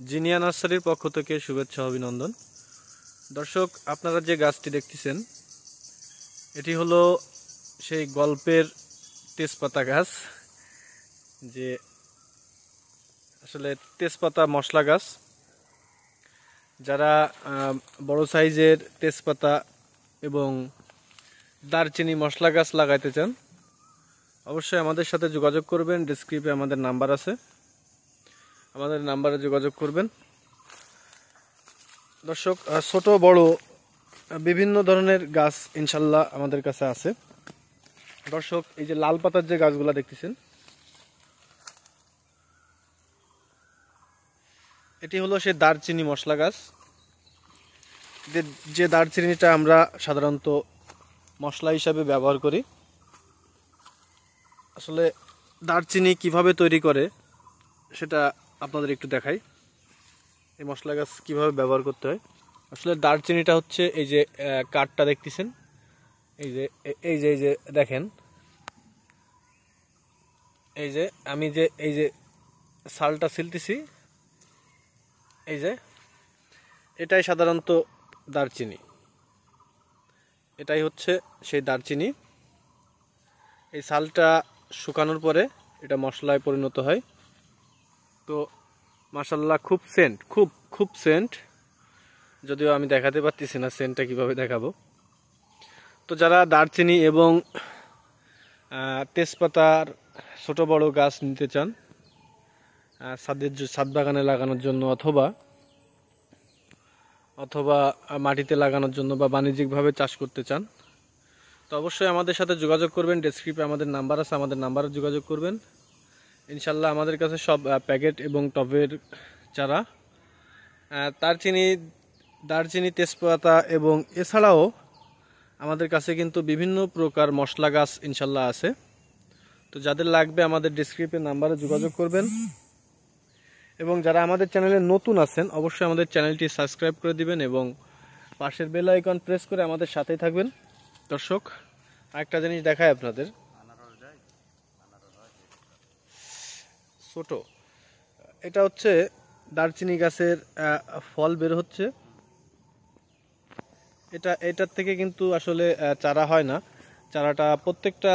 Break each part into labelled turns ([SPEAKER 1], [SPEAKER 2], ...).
[SPEAKER 1] জিনিয়া নার্সারির পক্ষ থেকে শুভেচ্ছা অভিনন্দন। দর্শক, আপনারা যে গাছটি দেখতেছেন এটি হলো সেই গল্পের তেজপাতা গাছ, যে আসলে তেজপাতা মশলা গাছ। যারা বড় সাইজের তেজপাতা এবং দারচিনি মশলা গাছ লাগাইতে চান অবশ্যই আমাদের সাথে যোগাযোগ করবেন। ডেসক্রিপে আমাদের নাম্বার আছে, আমাদের নাম্বারে যোগাযোগ করবেন। দর্শক, ছোট বড় বিভিন্ন ধরনের গাছ ইনশাল্লাহ আমাদের কাছে আছে। দর্শক, এই যে লাল পাতার যে গাছগুলো দেখতেছেন এটি হলো সে দারচিনি মশলা গাছ, যে দারচিনিটা আমরা সাধারণত মশলা হিসাবে ব্যবহার করি। আসলে দারচিনি কিভাবে তৈরি করে সেটা আপনাদের একটু দেখাই। এই মশলা গাছ কিভাবে ব্যবহার করতে হয়। আসলে দারচিনিটা হচ্ছে এই যে কাঠটা দেখতেছেন, এই যে দেখেন, এই যে আমি যে এই যে ছালটা ছিলতেছি, এই যে এটাই সাধারণত দারচিনি, এটাই হচ্ছে সেই দারচিনি। এই ছালটা শুকানোর পরে এটা মশলায় পরিণত হয়। তো মাশাআল্লাহ খুব সেন্ট, খুব সেন্ট, যদিও আমি দেখাতে পারতেছি না সেন্টটা কিভাবে দেখাবো। তো যারা দারচিনি এবং তেজপাতার ছোট বড় গাছ নিতে চান ছাদ বাগানে লাগানোর জন্য অথবা মাটিতে লাগানোর জন্য বা বাণিজ্যিকভাবে চাষ করতে চান, তো অবশ্যই আমাদের সাথে যোগাযোগ করবেন। ডেসক্রিপে আমাদের নাম্বার আছে, আমাদের নাম্বারে যোগাযোগ করবেন। ইনশাল্লাহ আমাদের কাছে সব প্যাকেট এবং টবের চারা, দারচিনি তেজপাতা এবং এছাড়াও আমাদের কাছে কিন্তু বিভিন্ন প্রকার মশলা গাছ ইনশাল্লাহ আছে। তো যাদের লাগবে আমাদের ডেসক্রিপে নাম্বারে যোগাযোগ করবেন। এবং যারা আমাদের চ্যানেলে নতুন আছেন অবশ্যই আমাদের চ্যানেলটি সাবস্ক্রাইব করে দিবেন এবং পাশের বেল আইকন প্রেস করে আমাদের সাথেই থাকবেন। দর্শক, আরেকটা জিনিস দেখায় আপনাদের, ছোট, এটা হচ্ছে দারচিনি গাছের ফল বের হচ্ছে। এটার থেকে কিন্তু আসলে চারা হয় না, চারাটা প্রত্যেকটা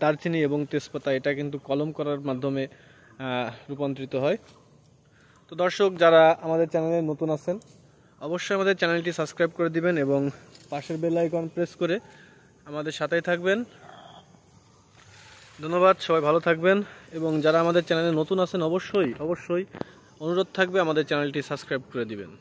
[SPEAKER 1] দারচিনি এবং তেজপাতা এটা কিন্তু কলম করার মাধ্যমে রূপান্তরিত হয়। তো দর্শক, যারা আমাদের চ্যানেলে নতুন আছেন অবশ্যই আমাদের চ্যানেলটি সাবস্ক্রাইব করে দিবেন এবং পাশের বেল আইকন প্রেস করে আমাদের সাথেই থাকবেন। ধন্যবাদ, সবাই ভালো থাকবেন। এবং যারা আমাদের চ্যানেলে নতুন আছেন অবশ্যই অনুরোধ থাকবে আমাদের চ্যানেলটি সাবস্ক্রাইব করে দিবেন।